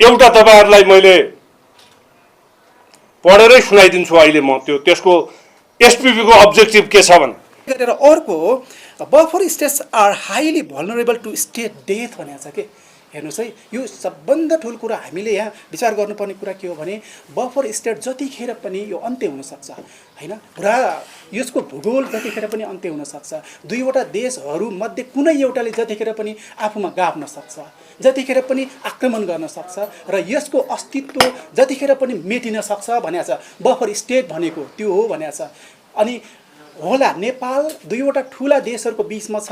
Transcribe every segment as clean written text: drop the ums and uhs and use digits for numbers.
एउटा तपाईहरुलाई मैले पढेरै सुनाइदिन्छु अहिले म त्यसको एसपीपी को अब्जेक्टिभ के छ भने गरेर अर्को buffer states are highly vulnerable to state death भनेको छ के हेर्नुस् है यो सबभन्दा ठुलो कुरा हामीले यहाँ विचार गर्नुपर्ने कुरा के हो भने बफर स्टेट जतिखेर पनि यो अन्त्य हुन सक्छ हैन पुरा यसको भूगोल जतिखेर पनि अन्त्य हुन सक्छ दुईवटा देशहरू मध्ये कुनै एउटाले जतिखेर पनि आफूमा गाभ्न सक्छ जतिखेर पनि आक्रमण गर्न सक्छ र यसको अस्तित्व जतिखेर पनि मेटिन सक्छ भनेको छ बफर स्टेट भनेको त्यो हो भनेको छ अनि होला नेपाल दुईवटा ठूला देशहरूको बीचमा छ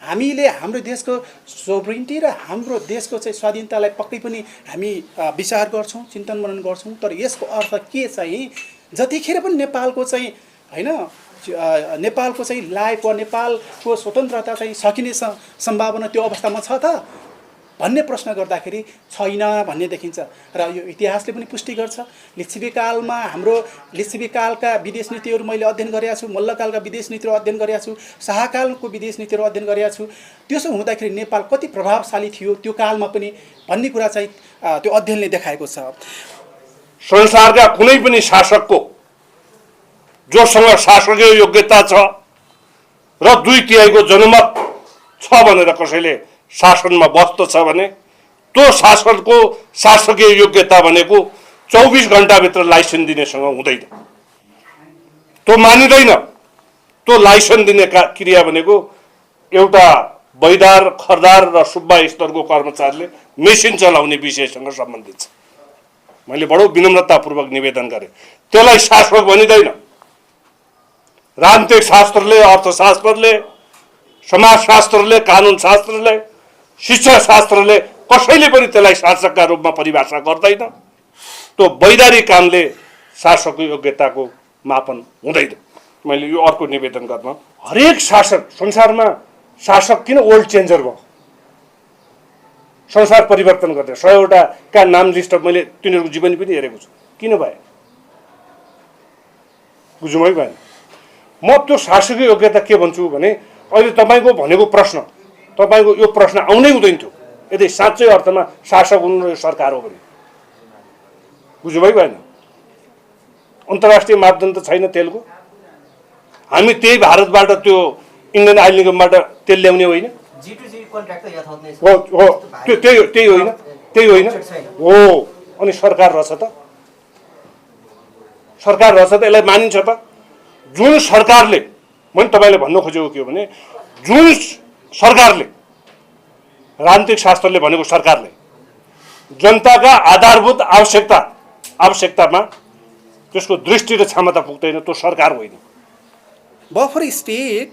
हामीले हाम्रो देशको सोभरेन्टी र हाम्रो देशको चाहिँ स्वाधीनतालाई पक्कै पनि हामी विचार गर्छौं चिन्तन मनन गर्छौं तर यसको अर्थ के चाहिँ जतिखेर पनि नेपालको चाहिँ हैन नेपालको चाहिँ लाइफ वा नेपालको स्वतन्त्रता चाहिँ सकिने सम्भावना त्यो अवस्थामा छ त भन्ने प्रश्न गर्दाखेरि छैन भन्ने देखिन्छ र यो इतिहासले पनि पुष्टि गर्छ लिच्छवी कालमा हाम्रो लिच्छवी कालका विदेश नीतिहरू मैले अध्ययन गरेका छु मल्लकालका विदेश नीतिहरू अध्ययन गरेका छु शाहकालको विदेश नीतिहरू अध्ययन गरेका छु त्यसो हुँदाखेरि नेपाल कति प्रभावशाली थियो त्यो कालमा पनि भन्ने कुरा चाहिँ त्यो अध्ययनले देखाएको छ संसारका कुनै पनि शासकको जोसँग शासकीय योग्यता छ र 2/3 को जनमत छ भनेर कसैले शासनमा बस्दो छ भने त्यो शासनको शासकीय योग्यता भनेको 24 घण्टाभित्र लाइसेन्स दिनेसँग हुँदैन त्यो मानिदैन त्यो लाइसेन्स दिने क्रिया भनेको एउटा बैदार खरदार र सुब्बा स्तरको कर्मचारीले मेसिन चलाउने विषयसँग सम्बन्धित छ मैले बडो विनम्रतापूर्वक निवेदन गरे त्यसलाई शासक भनिदैन राजनीतिक शास्त्रले अर्थशास्त्रले समाजशास्त्रले कानुन शास्त्रले शिक्षा शास्त्रले कसैले पनि त्यसलाई शासकका रूपमा परिभाषा गर्दैन त्यो वैधानिक कामले शासकको योग्यताको मापन हुँदैन मैले यो अर्को निवेदन गर्न हरेक शासक संसारमा शासक किन ओल्ड चेन्जर भयो संसार परिवर्तन गर्दै 100 वटा का नाम लिस्ट मैले तिनीहरूको जीवनी पनि हेरेको छु किन भए बुझ्नु है भएन म त्यो शासकीय योग्यता के भन्छु भने अहिले तपाईको भनेको प्रश्न तपाईको यो प्रश्न आउनै हुँदैन थियो यदि साँच्चै अर्थमा शासक हुनु र सरकार हो भने बुझ्नु भइ भएन अन्तर्राष्ट्रिय मापदण्ड त छैन तेलको हामी त्यही भारतबाट त्यो इन्डियन आइल निगमबाट तेल ल्याउने होइन G2G कन्ट्र्याक्ट त यथावत नै छ हो त्यही होइन हो अनि सरकार रहेछ त यसलाई मानिन्छ त जुन सरकारले मैले तपाईले भन्न खोजेको के हो भने जुन सरकारले राजनीतिक शास्त्रले भनेको सरकारले जनताका आधारभूत आवश्यकतामा त्यसको दृष्टि र क्षमता पुग्दैन त्यो सरकार होइन buffer state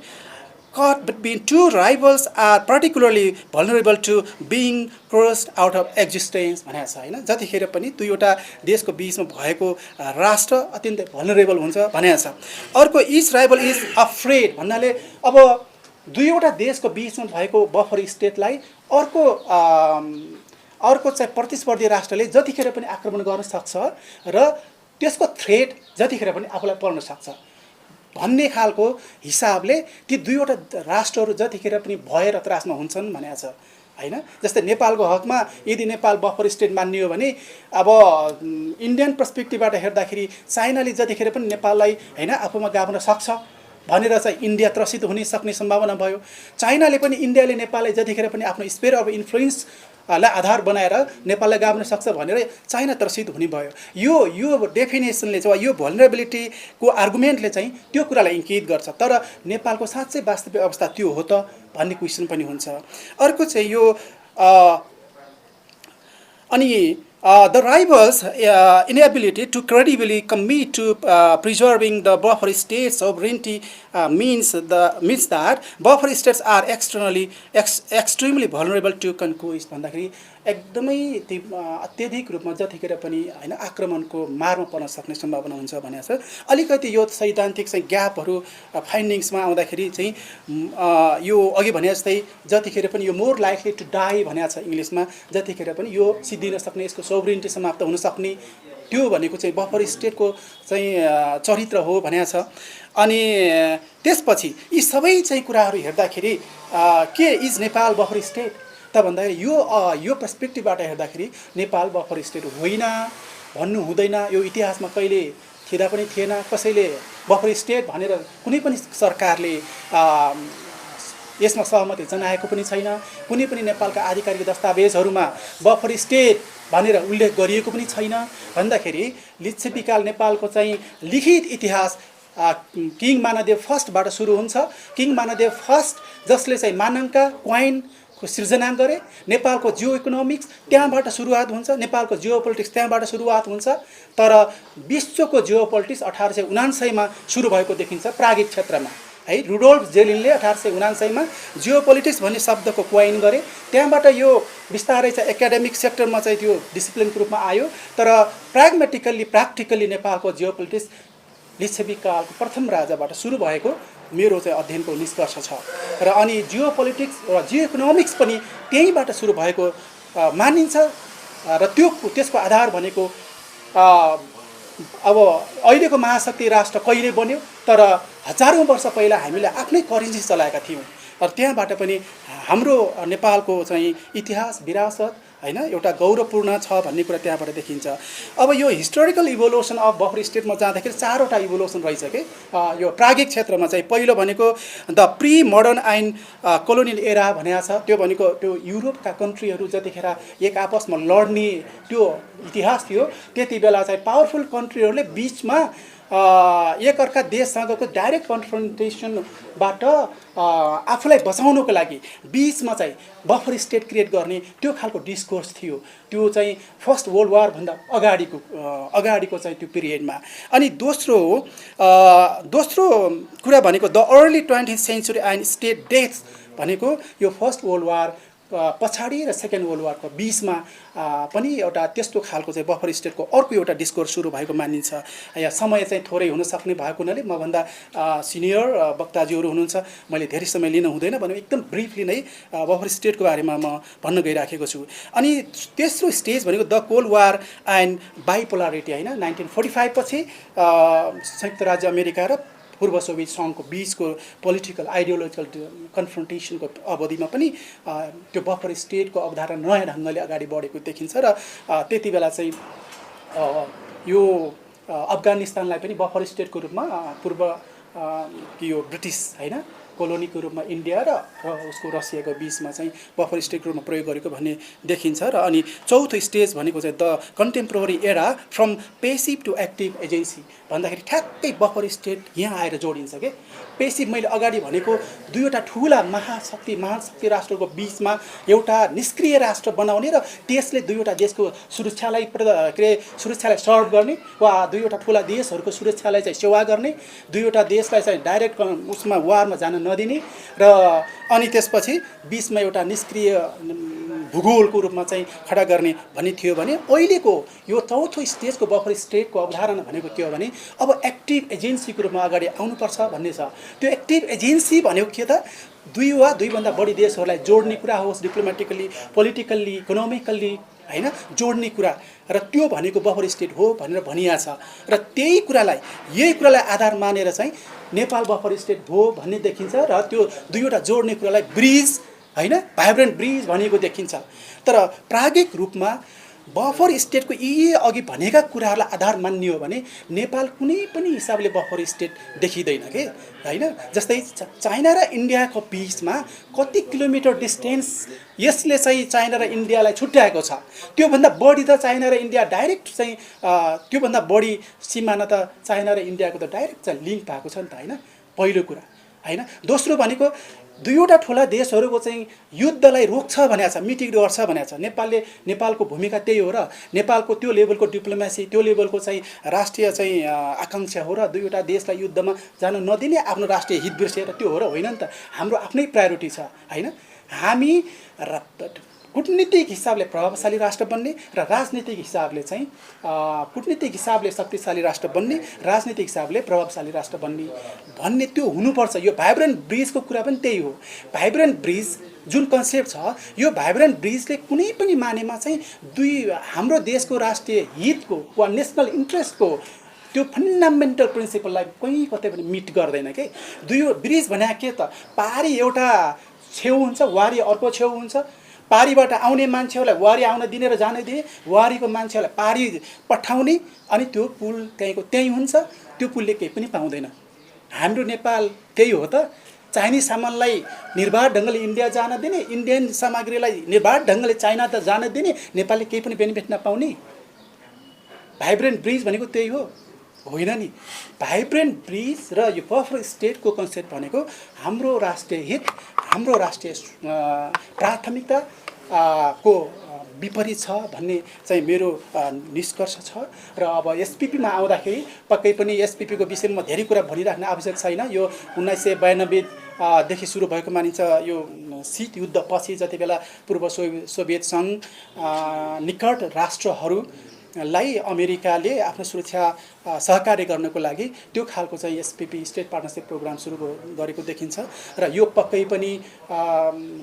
caught between two rivals are particularly vulnerable to being crushed out of existence भनेको छ हैन जतिखेर पनि दुईवटा देशको बीचमा भएको राष्ट्र अत्यन्तै vulnerable हुन्छ भनेको छ अर्को each rival is afraid भन्नाले अब दुईवटा देशको बीचमा भएको बफर स्टेटलाई अर्को चाहिँ प्रतिस्पर्धी राष्ट्रले जतिखेर पनि आक्रमण गर्न सक्छ र त्यसको थ्रेट जतिखेर पनि आफूलाई पर्न सक्छ भन्ने खालको हिसाबले ती दुईवटा राष्ट्रहरू जतिखेर पनि भय र त्रासमा हुन्छन् भनेको छ हैन जस्तै नेपालको हकमा यदि नेपाल बफर स्टेट मान्ने हो भने अब इन्डियन पर्सपेक्टिभबाट हेर्दाखेरि चाइनाले जतिखेर पनि नेपाललाई हैन आफूमा गाभ्न सक्छ भनेर चाहिँ इन्डिया त्रसित हुने सक्ने सम्भावना भयो चाइनाले पनि इन्डियाले नेपाललाई जतिखेर पनि आफ्नो स्फियर अफ इन्फ्लुएन्स लाई आधार बनाएर नेपाललाई गाभ्न सक्छ भनेर चाइना त्रसित हुने भयो यो डेफिनेसनले चाहिँ यो भल्नरेबिलिटी को आर्गुमेन्टले चाहिँ त्यो कुरालाई इङ्गित गर्छ तर नेपालको साँच्चै वास्तविक अवस्था त्यो हो त भन्ने क्वेसन पनि हुन्छ अर्को चाहिँ यो अनि the rivals' inability to credibly commit to preserving the buffer state sovereignty means that buffer states are extremely vulnerable to conquest. भन्दाखेरि एकदमै अत्यधिक रूपमा जतिखेर पनि हैन आक्रमणको मारमा पर्न सक्ने सम्भावना हुन्छ भनेको छ अलिकति यो सैद्धान्तिक चाहिँ ग्यापहरू फाइन्डिङ्समा आउँदाखेरि चाहिँ यो अघि भने जस्तै जतिखेर पनि यो मोर लाइकली टु डाई भनेको छ इङ्ग्लिसमा जतिखेर पनि यो सिद्धिन सक्ने यसको सोभरेन्टी समाप्त हुन सक्ने त्यो भनेको चाहिँ बफर स्टेटको चाहिँ चरित्र हो भनेको छ अनि त्यसपछि यी सबै चाहिँ कुराहरू हेर्दाखेरि के इज नेपाल बफर स्टेट त भन्दाखेरि यो पर्सपेक्टिभबाट हेर्दाखेरि नेपाल बफर स्टेट होइन भन्नु हुँदैन। यो इतिहासमा कहिले थिँदा पनि थिएन। कसैले बफर स्टेट भनेर कुनै पनि सरकारले यसमा सहमति जनाएको पनि छैन। कुनै पनि नेपालका आधिकारिक दस्तावेजहरूमा बफर स्टेट भनेर उल्लेख गरिएको पनि छैन। भन्दाखेरि लिच्छविकाल नेपालको चाहिँ लिखित इतिहास किङ मानदेव फर्स्टबाट सुरु हुन्छ। किङ मानदेव फर्स्ट जसले चाहिँ मानङ्का क्वाइनको सिर्जना गरे। नेपालको जियो इकोनोमिक्स त्यहाँबाट सुरुवात हुन्छ, नेपालको जियो पोलिटिक्स त्यहाँबाट सुरुवात हुन्छ। तर विश्वको जियो पोलिटिक्स 1879 सुरु भएको देखिन्छ प्रागिक क्षेत्रमा है। रुडोल्फ जेलिनले 1879 जियो पोलिटिक्स भन्ने शब्दको क्वाइन गरे। त्यहाँबाट यो बिस्तारै चाहिँ एकाडेमिक सेक्टरमा चाहिँ त्यो डिसिप्लिनको रूपमा आयो। तर प्र्याक्टिकल्ली नेपालको जियो पोलिटिक्स लिच्छविकालको प्रथम राजाबाट सुरु भएको मेरो चाहिँ अध्ययनको निष्कर्ष छ। र अनि जियो पोलिटिक्स र जियो इकोनोमिक्स पनि त्यहीँबाट सुरु भएको मानिन्छ। र त्यसको आधार भनेको अब अहिलेको महाशक्ति राष्ट्र कहिले बन्यो, तर हजारौँ वर्ष पहिला हामीले आफ्नै करेन्सी चलाएका थियौँ। र त्यहाँबाट पनि हाम्रो नेपालको चाहिँ इतिहास विरासत हैन एउटा गौरवपूर्ण छ भन्ने कुरा त्यहाँबाट देखिन्छ। अब यो हिस्टोरिकल इभोल्युसन अफ बफर स्टेटमा जाँदाखेरि 4वटा इभोल्युसन रहेछ के यो प्रागिक क्षेत्रमा चाहिँ। पहिलो भनेको the pre modern and colonial era भनेको छ। त्यो भनेको त्यो युरोपका कन्ट्रीहरू जतिखेर एक आपसमा लड्ने त्यो इतिहास थियो। त्यति बेला चाहिँ पावरफुल कन्ट्रीहरूले बिचमा एकअर्का देशसँगको डाइरेक्ट कन्फ्रन्टेसनबाट आफूलाई बचाउनको लागि बिचमा चाहिँ बफर स्टेट क्रिएट गर्ने त्यो खालको डिस्कोर्स थियो। त्यो चाहिँ फर्स्ट वर्ल्ड वारभन्दा अगाडिको चाहिँ त्यो पिरियडमा। अनि दोस्रो कुरा भनेको the early 20th century and state deaths भनेको यो फर्स्ट वर्ल्ड वार पछाडि र सेकेन्ड वर्ल्ड वारको बिचमा पनि एउटा त्यस्तो खालको चाहिँ बफर स्टेटको अर्को एउटा डिस्कोर्स सुरु भएको मानिन्छ। यहाँ समय चाहिँ थोरै हुन सक्ने भएको हुनाले मभन्दा सिनियर वक्ताजीहरू हुनुहुन्छ, मैले धेरै समय लिन हुँदैन भने एकदम ब्रिफली नै बफर स्टेटको बारेमा म भन्न गइराखेको छु। अनि तेस्रो स्टेज भनेको द कोल्ड वार एन्ड बाइपोलारिटी हैन। 1945 पछि संयुक्त राज्य अमेरिका र पूर्व सोभियत सङ्घको बिचको पोलिटिकल आइडियोलोजिकल कन्फ्रन्टेसनको अवधिमा पनि त्यो बफर स्टेटको अवधारणा नयाँ ढङ्गले अगाडि बढेको देखिन्छ। र त्यति बेला चाहिँ यो अफगानिस्तानलाई पनि बफर स्टेटको रूपमा पूर्व यो ब्रिटिस हैन कोलोनीको रूपमा इन्डिया र उसको रसियाको बिचमा चाहिँ बफर स्टेटको रूपमा प्रयोग गरेको भन्ने देखिन्छ। र अनि चौथो स्टेज भनेको चाहिँ the contemporary era from passive to active agency भन्दाखेरि ठ्याक्कै बफर स्टेट यहाँ आएर जोडिन्छ के। पेसिभ मैले अगाडि भनेको दुईवटा ठुला महाशक्ति राष्ट्रको बिचमा एउटा निष्क्रिय राष्ट्र बनाउने र त्यसले दुईवटा देशको सुरक्षालाई सर्भ गर्ने वा दुईवटा ठुला देशहरूको सुरक्षालाई चाहिँ सेवा गर्ने, दुईवटा देशलाई चाहिँ डाइरेक्ट उसमा वारमा जान नदिने र अनि त्यसपछि बिचमा एउटा निष्क्रिय भूगोलको रूपमा चाहिँ खडा गर्ने भन्ने थियो भने अहिलेको यो चौथो स्टेजको बफर स्टेटको अवधारणा भनेको के हो भने अब एक्टिभ एजेन्सीको रूपमा अगाडि आउनुपर्छ भन्ने छ। त्यो एक्टिभ एजेन्सी भनेको के त दुई वा दुईभन्दा बढी देशहरूलाई जोड्ने कुरा होस्, डिप्लोमेटिकली पोलिटिकल्ली इकोनोमिकल्ली हैन जोड्ने कुरा, र त्यो भनेको बफर स्टेट हो भनेर भनिया छ। र यही कुरालाई आधार मानेर चाहिँ नेपाल बफर स्टेट हो भन्ने देखिन्छ। र त्यो दुईवटा जोड्ने कुरालाई ब्रिज हैन भाइब्रेन्ट ब्रिज भनेको देखिन्छ। तर प्रागिक रूपमा बफर स्टेटको यी अघि भनेका कुराहरूलाई आधार मान्ने हो भने नेपाल कुनै पनि हिसाबले बफर स्टेट देखिँदैन के हैन। जस्तै चाइना र इन्डियाको बिचमा कति किलोमिटर डिस्टेन्स यसले चाहिँ चाइना र इन्डियालाई छुट्याएको छ। त्योभन्दा बढी त चाइना र इन्डिया डाइरेक्ट चाहिँ त्योभन्दा बढी सिमाना त चाइना र इन्डियाको त डाइरेक्ट चाहिँ लिङ्क भएको छ नि त हैन, पहिलो कुरा हैन। दोस्रो भनेको दुईवटा ठुला देशहरूको चाहिँ युद्धलाई रोक्छ भनेको छ, मिटिङ गर्छ भनेको छ। नेपालको भूमिका त्यही हो र नेपालको त्यो लेभलको डिप्लोमेसी, त्यो लेभलको चाहिँ राष्ट्रिय चाहिँ आकाङ्क्षा हो र दुईवटा देशलाई युद्धमा जान नदिने, आफ्नो राष्ट्रिय हित बिर्सेर त्यो हो र होइन नि त। हाम्रो आफ्नै प्रायोरिटी छ हैन। हामी कूटनीतिक हिसाबले प्रभावशाली राष्ट्र बन्ने र राजनीतिक हिसाबले चाहिँ कूटनीतिक हिसाबले शक्तिशाली राष्ट्र बन्ने, राजनीतिक हिसाबले प्रभावशाली राष्ट्र बन्ने भन्ने त्यो हुनुपर्छ। यो भाइब्रेन्ट ब्रिजको कुरा पनि त्यही हो। भाइब्रेन्ट ब्रिज जुन कन्सेप्ट छ, यो भाइब्रेन्ट ब्रिजले कुनै पनि मानेमा चाहिँ हाम्रो देशको राष्ट्रिय हितको वा नेसनल इन्ट्रेस्टको त्यो फन्डामेन्टल प्रिन्सिपललाई कहीँ कतै पनि मिट गर्दैन के। दुई ब्रिज भने के त पारी एउटा छेउ हुन्छ, वारी अर्को छेउ हुन्छ, पारीबाट आउने मान्छेहरूलाई वारी आउन दिने र जान दिने, वारीको मान्छेहरूलाई पारी पठाउने, अनि त्यो पुल त्यहीँ हुन्छ। त्यो पुलले केही पनि पाउँदैन। हाम्रो नेपाल त्यही हो त। चाइनिज सामानलाई निर्बाध ढङ्गले इन्डिया जान दिने, इन्डियन सामग्रीलाई निर्बाध ढङ्गले चाइना त जान दिने, नेपालले केही पनि बेनिफिट नपाउने। भाइब्रेन्ट ब्रिज भनेको त्यही हो, होइन नि? भाइब्रेन्ट ब्रिज र यो बफर स्टेटको कन्सेप्ट भनेको हाम्रो राष्ट्रिय हित, हाम्रो राष्ट्रिय प्राथमिकता को विपरीत छ भन्ने चाहिँ मेरो निष्कर्ष छ। र अब एसपिपीमा आउँदाखेरि पक्कै पनि एसपिपीको विषयमा धेरै कुरा भनिराख्न आवश्यक छैन। यो 1992 देखि सुरु भएको मानिन्छ। यो शीत युद्धपछि जति बेला पूर्व सोभियत सङ्घ निकट राष्ट्रहरूलाई अमेरिकाले आफ्नो सुरक्षा सहकार्य गर्नको लागि त्यो खालको चाहिँ एसपिपी स्टेट पार्टनरसिप प्रोग्राम सुरु गरेको देखिन्छ। र यो पक्कै पनि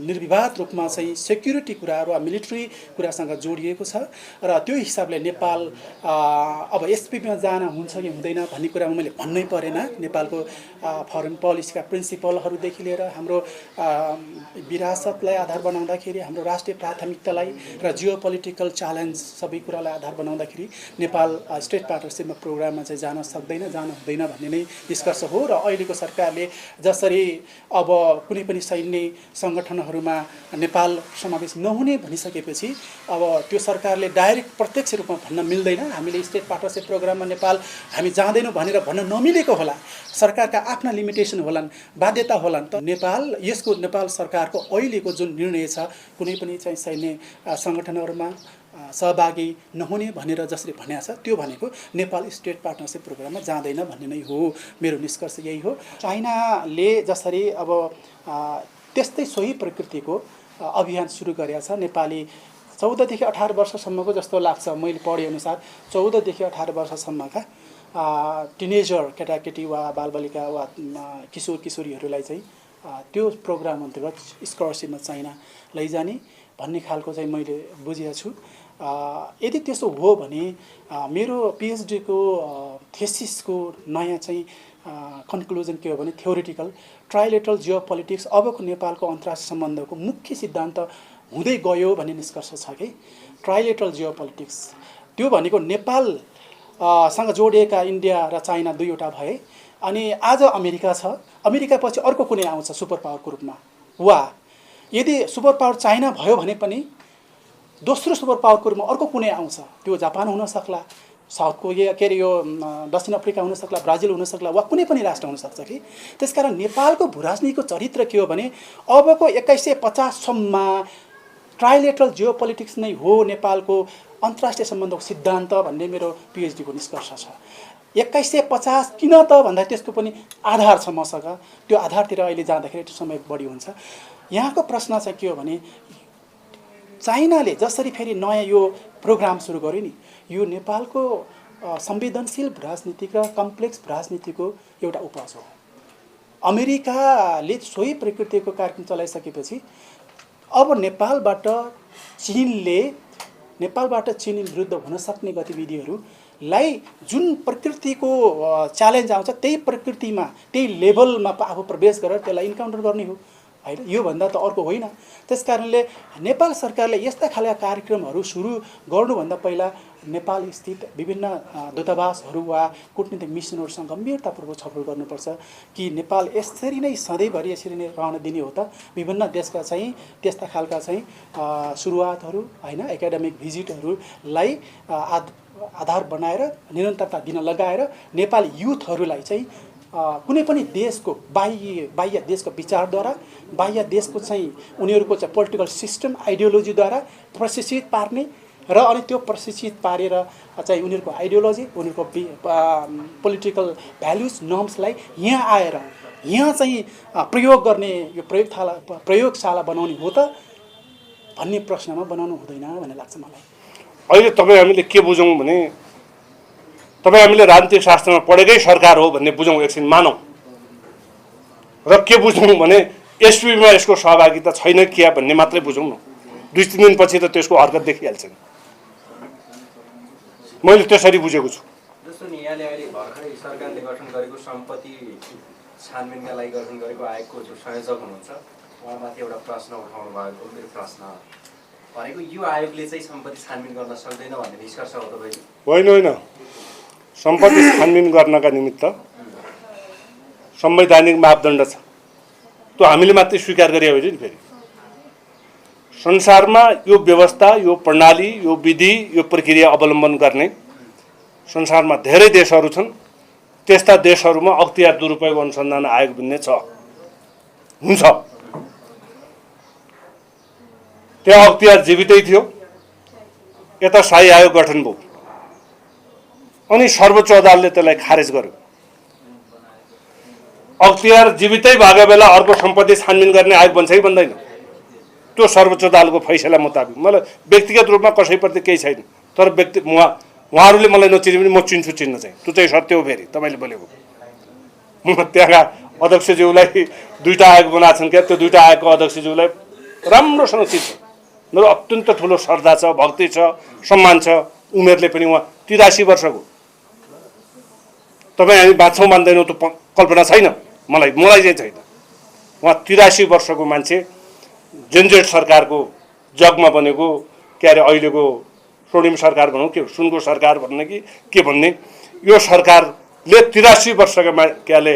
निर्विवाद रूपमा चाहिँ सेक्युरिटी कुराहरू वा मिलिट्री कुरासँग जोडिएको छ। र त्यो हिसाबले नेपाल अब एसपिपीमा जान हुन्छ कि हुँदैन भन्ने कुरामा मैले भन्नै परेन। नेपालको फरेन पोलिसीका प्रिन्सिपलहरूदेखि लिएर हाम्रो विरासतलाई आधार बनाउँदाखेरि, हाम्रो राष्ट्रिय प्राथमिकतालाई र जियो पोलिटिकल च्यालेन्ज सबै कुरालाई आधार बनाउँदाखेरि नेपाल स्टेट पार्टनरसिपमा प्रोग्राममा चाहिँ जान सक्दैन, जान हुँदैन भन्ने नै निष्कर्ष हो। र अहिलेको सरकारले जसरी अब कुनै पनि सैन्य सङ्गठनहरूमा नेपाल समावेश नहुने भनिसकेपछि अब त्यो सरकारले डाइरेक्ट प्रत्यक्ष रूपमा भन्न मिल्दैन। हामीले स्टेट पार्टनरसिप प्रोग्राममा नेपाल हामी जाँदैनौँ भनेर भन्न नमिलेको होला, सरकारका आफ्ना लिमिटेसन होलान्, बाध्यता होलान्। त नेपाल सरकारको अहिलेको जुन निर्णय छ कुनै पनि चाहिँ सैन्य सङ्गठनहरूमा सहभागी नहुने भनेर जसरी भनेको छ, त्यो भनेको नेपाल स्टेट पार्टनरसिप प्रोग्राममा जाँदैन भन्ने नै हो। मेरो निष्कर्ष यही हो। चाइनाले जसरी अब त्यस्तै सोही प्रकृतिको अभियान सुरु गरेको छ। नेपाली 14 देखि 18 वर्षसम्मको जस्तो लाग्छ, मैले पढेअनुसार 14 देखि 18 वर्षसम्मका टिनेजर केटाकेटी वा बालबालिका वा किशोर किशोरीहरूलाई चाहिँ त्यो प्रोग्राम अन्तर्गत स्कलरसिपमा चाइना लैजाने भन्ने खालको चाहिँ मैले बुझेको छु। यदि त्यसो हो भने मेरो पिएचडीको थेसिसको नयाँ चाहिँ कन्क्लुजन के हो भने थ्योरिटिकल ट्राइलेटरल जियो पोलिटिक्स अबको नेपालको अन्तर्राष्ट्रिय सम्बन्धको मुख्य सिद्धान्त हुँदै गयो भन्ने निष्कर्ष छ कि ट्राइलेटरल जियो पोलिटिक्स त्यो भनेको नेपाल सँग जोडिएका इन्डिया र चाइना दुईवटा भए, अनि आज अमेरिका छ, अमेरिका पछि अर्को कुनै आउँछ सुपर पावरको रूपमा, वा यदि सुपर पावर चाइना भयो भने पनि दोस्रो सुपर पावरको रूपमा अर्को कुनै आउँछ। त्यो जापान हुन सक्ला, साउथ कोरिया के अरे यो दक्षिण अफ्रिका हुन सक्ला, ब्राजिल हुन सक्ला, वा कुनै पनि राष्ट्र हुन सक्छ कि। त्यसकारण नेपालको भूराजनीतिको चरित्र के हो भने अबको 2150सम्ममा ट्राइलेटरल जियो पोलिटिक्स नै हो नेपालको अन्तर्राष्ट्रिय सम्बन्धको सिद्धान्त भन्ने मेरो पिएचडीको निष्कर्ष छ। 2150 किन त भन्दा त्यसको पनि आधार छ मसँग। त्यो आधारतिर अहिले जाँदाखेरि समय बढी हुन्छ। यहाँको प्रश्न चाहिँ के हो भने चाइनाले जसरी फेरि नयाँ यो प्रोग्राम सुरु गर्यो नि, यो नेपालको संवेदनशील राजनीतिक र कम्प्लेक्स राजनीतिको एउटा उपज हो। अमेरिकाले सोही प्रकृतिको कार्यक्रम चलाइसकेपछि अब नेपालबाट चीन विरुद्ध हुन सक्ने गतिविधिहरूलाई जुन प्रकृतिको च्यालेन्ज आउँछ त्यही प्रकृतिमा त्यही लेभलमा आफू प्रवेश गरेर त्यसलाई इन्काउन्टर गर्ने हो हैन। यो भन्दा त अर्को होइन। त्यसकारणले नेपाल सरकारले यस्ता खालका कार्यक्रमहरू सुरु गर्नुभन्दा पहिला नेपाल स्थित विभिन्न दूतावासहरू वा कूटनीतिक मिसनहरूसँग गम्भीरतापूर्वक छलफल गर्नुपर्छ कि नेपाल यसरी नै सधैँभरि यसरी नै रहन दिने हो त। विभिन्न देशका चाहिँ त्यस्ता खालका चाहिँ सुरुवातहरू हैन, एकाडेमिक भिजिटहरूलाई आधार बनाएर निरन्तरता दिन लगाएर नेपाली युथहरूलाई चाहिँ कुनै पनि देशको बाह्य देशको विचारद्वारा, बाह्य देशको चाहिँ उनीहरूको चाहिँ पोलिटिकल सिस्टम आइडियोलोजीद्वारा प्रशिक्षित पार्ने र अनि त्यो प्रशिक्षित पारेर चाहिँ उनीहरूको आइडियोलोजी, उनीहरूको पोलिटिकल भ्यालुज नर्म्सलाई यहाँ आएर यहाँ चाहिँ प्रयोग गर्ने यो प्रयोगशाला बनाउने हो त भन्ने प्रश्नमा बनाउनु हुँदैन भन्ने लाग्छ मलाई। अहिले तपाईँ हामीले के बुझौँ भने तपाईँ हामीले राजनीतिक शास्त्रमा पढेकै सरकार हो भन्ने बुझौँ, एकछिन मानौँ, र के बुझौँ भने एसपिपीमा यसको सहभागिता छैन क्या भन्ने मात्रै बुझौँ न। 2-3 दिनपछि त त्यसको हरकत देखिहाल्छ नि। मैले त्यसरी बुझेको छु। जस्तो नि यहाँले अहिले भर्खरै सरकारले गठन गरेको सम्पत्ति छानबिनका लागि गठन गरेको आयोगको जो संयोजक हुनुहुन्छ उहाँमाथि एउटा प्रश्न उठाउनु भएको मेरो प्रश्न भनेको यो आयोगले चाहिँ सम्पत्ति छानबिन गर्न सक्दैन भन्ने निष्कर्ष हो तपाईँ? होइन, सम्पत्ति छानबिन गर्नका निमित्त संवैधानिक मापदण्ड छ, त्यो हामीले मात्रै स्वीकार गरे होइन नि। फेरि संसारमा यो व्यवस्था, यो प्रणाली, यो विधि, यो प्रक्रिया अवलम्बन गर्ने संसारमा धेरै देशहरू छन्। त्यस्ता देशहरूमा अख्तियार दुरुपयोग अनुसन्धान आयोग भन्ने छ, हुन्छ। त्यहाँ अख्तियार जीवितै थियो, यता स्थायी आयोग गठन भयो, अनि सर्वोच्च अदालतले त्यसलाई खारेज गर्यो। अख्तियार जीवितै भएको बेला अर्को सम्पत्ति छानबिन गर्ने आयोग बन्छ कि बन्दैन? त्यो सर्वोच्च अदालतको फैसला मुताबिक। मलाई व्यक्तिगत रूपमा कसैप्रति केही छैन, तर उहाँहरूले मलाई नचिने पनि म चिन्छु, चिन्न चाहिँ त्यो चाहिँ सत्य हो। फेरि तपाईँले बोलेको म त्यहाँका अध्यक्षज्यूलाई दुईवटा आयोग बनाएको छन् क्या, त्यो दुईवटा आयोगको अध्यक्षज्यूलाई राम्रोसँग चिन्छ। मेरो अत्यन्त ठुलो श्रद्धा छ, भक्ति छ, सम्मान छ। उमेरले पनि उहाँ 83 वर्षको। तपाईँ हामी बाँच्छौँ मान्दैनौँ त्यो कल्पना छैन मलाई चाहिँ छैन। उहाँ 83 वर्षको मान्छे, जेनजेट सरकारको जगमा बनेको, के अरे अहिलेको स्वर्णिम सरकार भनौँ कि सुनको सरकार भन्ने कि के भन्ने, यो सरकारले 83 वर्षका के अरे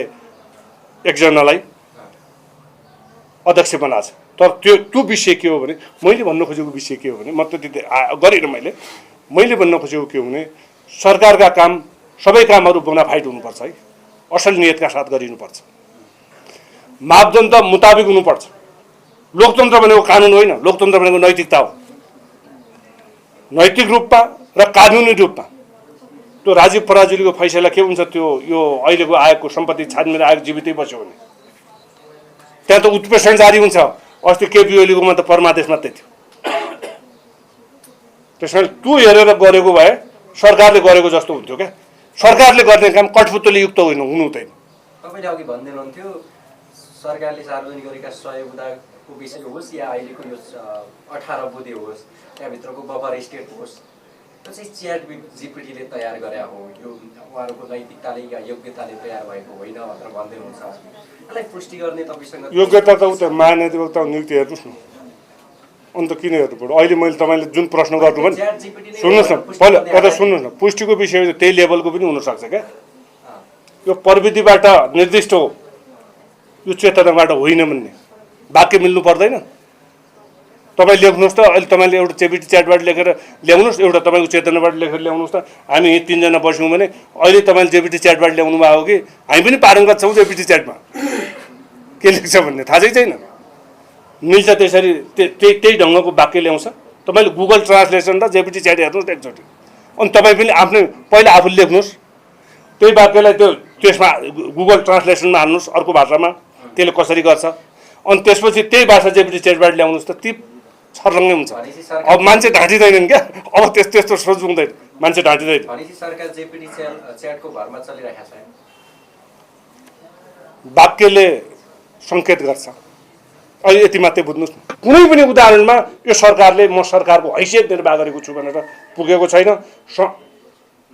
एकजनालाई अध्यक्ष बनाएको छ। तर त्यो विषय के हो भने, मैले भन्न खोजेको विषय के हो भने, म त गरिनँ मैले भन्न खोजेको के हो भने, सरकारका काम सबै कामहरू बोनाफाइड हुनुपर्छ है, असल नियतका साथ गरिनुपर्छ, मापदण्ड मुताबिक हुनुपर्छ। लोकतन्त्र भनेको कानुन होइन, लोकतन्त्र भनेको नैतिकता हो। नैतिक रूपमा र कानुनी रूपमा त्यो राजीव पराजुलीको फैसला के हुन्छ, त्यो यो अहिलेको आयोगको सम्पत्ति छानबिन आयोग जीवितै बस्यो भने त्यहाँ त उत्प्रेषण जारी हुन्छ। अस्ति केपी ओलीकोमा त परमादेश मात्रै थियो। त्यसैले त्यो हेरेर गरेको भए सरकारले गरेको जस्तो हुन्थ्यो क्या। सरकारले गर्ने काम कठपुतली युक्त होइन, हुनु हुँदैन। तपाईँले अघि भन्दै हुनुहुन्थ्यो सरकारले सार्वजनिक गरेका सहयोगको विषय होस् या अहिलेको यो 18 बुँदे होस्, त्यहाँभित्रको बफर स्टेट होस्, त्यो चाहिँ च्याट जीपीटीले तयार गरे हो, यो उहाँहरूको नैतिकताले या योग्यताले तयार भएको होइन भनेर भन्दै हुनुहुन्छ। यसलाई पुष्टि गर्ने तपाईँसँग योग्यता त उता महाधिवक्ता नियुक्ति हेर्नुहोस् न, अन्त किन हेर्नु पर्यो? अहिले मैले तपाईँले जुन प्रश्न गर्नुभयो नि, सुन्नुहोस् न, पहिला एउटा सुन्नुहोस् न, पुष्टिको विषय त्यही लेभलको पनि हुनसक्छ क्या। यो प्रविधिबाट निर्दिष्ट हो, यो चेतनाबाट होइन भन्ने वाक्य मिल्नु पर्दैन। तपाईँ लेख्नुहोस् त, अहिले तपाईँले एउटा जेपीटी च्याटबाट लेखेर ल्याउनुहोस्, एउटा तपाईँको चेतनाबाट लेखेर ल्याउनुहोस् त। हामी यहीँ 3 जना बस्यौँ भने अहिले तपाईँले जेपीटी च्याटबाट ल्याउनु भएको कि हामी पनि पारङ्गत छौँ जेपीटी च्याटमा, के लेख्छ भन्ने थाहा छैन। मिल्छ त्यसरी, त्यही ढङ्गको वाक्य ल्याउँछ। तपाईँले गुगल ट्रान्सलेसन र जेपीटी च्याट हेर्नुहोस् एकचोटि, अनि तपाईँ पनि आफ्नै पहिला आफूले लेख्नुहोस्, त्यही वाक्यलाई त्यसमा गुगल ट्रान्सलेसनमा हाल्नुहोस् अर्को भाषामा, त्यसले कसरी गर्छ, अनि त्यसपछि त्यही भाषा जेपीटी च्याटबाट ल्याउनुहोस् त, ती छर्लङ्गै हुन्छ। अब मान्छे ढाँटिँदैनन् क्या, अब त्यस्तो सोच हुँदैन, मान्छे ढाँटिँदैन। सरकार जेपीटी च्याटको भरमा चलिरहेको छ। वाक्यले सङ्केत गर्छ। अहिले यति मात्रै बुझ्नुहोस् न, कुनै पनि उदाहरणमा यो सरकारले म सरकारको हैसियत निर्वाह गरेको छु भनेर पुगेको छैन।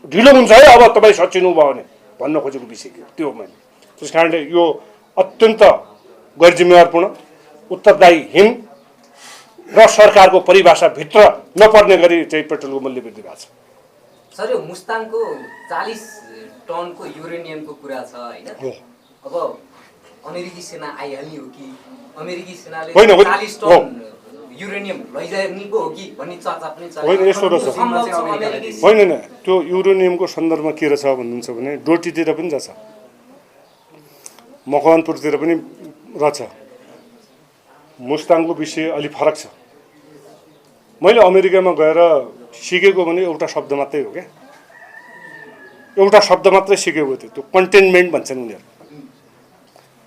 ढिलो हुन्छ है अब तपाईँ सचिनु भयो भने भन्न खोजेको विषय के हो त्यो मैले। त्यस कारणले यो अत्यन्त गैरजिम्मेवारपूर्ण, उत्तरदायीहीन र सरकारको परिभाषाभित्र नपर्ने गरी चाहिँ पेट्रोलको मूल्य वृद्धि भएको छ। सर, यो मुस्ताङको 40 टनको युरेनियमको कुरा छ होइन? अब अमेरिकी सेना आइहाल्ने हो कि अमेरिकी सेनाले 40 टन युरेनियम लैजाने पो हो कि भन्ने चर्चा पनि छ। होइन, यस्तो रहेछ, होइन त्यो युरेनियमको सन्दर्भमा के रहेछ भन्नुहुन्छ भने डोटीतिर पनि जान्छ, मकवानपुरतिर पनि रहेछ। मुस्ताङको विषय अलि फरक छ। मैले अमेरिकामा गएर सिकेको भने एउटा शब्द मात्रै हो क्या, एउटा शब्द मात्रै सिकेको थियो, त्यो कन्टेनमेन्ट भन्छन् उनीहरू।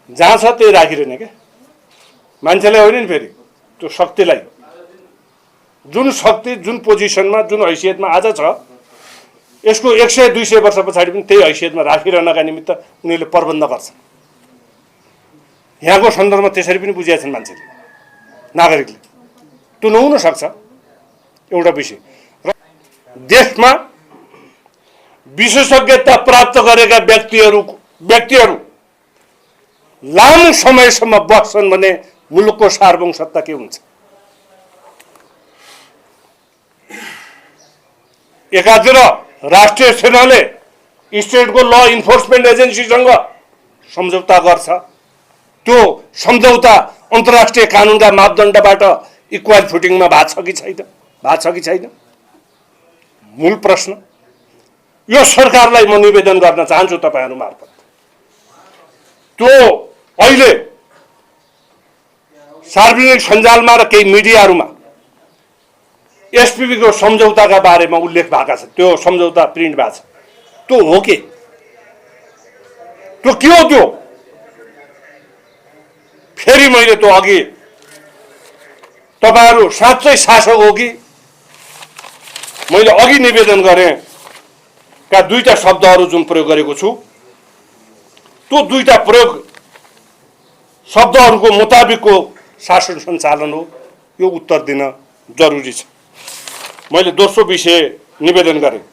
जहाँ छ त्यही राखिरहेन क्या, मान्छेलाई होइन नि, फेरि त्यो शक्तिलाई, जुन शक्ति जुन पोजिसनमा जुन हैसियतमा आज छ, यसको 100-200 वर्ष पछाडि पनि त्यही हैसियतमा राखिरहनका निमित्त उनीहरूले प्रबन्ध गर्छ। यहाँको सन्दर्भमा त्यसरी पनि बुझेका छन् मान्छेले, नागरिकले। त्यो नहुन सक्छ एउटा विषय। र देशमा विशेषज्ञता प्राप्त गरेका व्यक्तिहरू लामो समयसम्म बस्छन् भने मुलुकको सार्वभौम सत्ता के हुन्छ? एकातिर राष्ट्रिय सेनाले स्टेटको ल इन्फोर्समेन्ट एजेन्सीसँग सम्झौता गर्छ, त्यो सम्झौता अन्तर्राष्ट्रिय कानुनका मापदण्डबाट इक्वल फुटिङमा भएको छ कि छैन, भएको छ कि छैन? मूल प्रश्न यो सरकारलाई म निवेदन गर्न चाहन्छु तपाईहरु मार्फत। त्यो अहिले सार्वजनिक सञ्जालमा र केही मिडियाहरूमा एसपीबी को सम्झौताका बारेमा उल्लेख भएको छ, त्यो सम्झौता प्रिन्ट भएको छ, त्यो हो के? त्यो के हो? त्यो फेरि मैले त्यो अघि तपाईहरु साँच्चै शासक हो कि मैले अघि निवेदन गरेँ का दुईटा शब्दहरू जुन प्रयोग गरेको छु, त्यो दुईटा प्रयोग शब्दहरूको मुताबिकको शासन सञ्चालन हो, यो उत्तर दिन जरुरी छ। मैले दोस्रो विषय निवेदन गरेँ।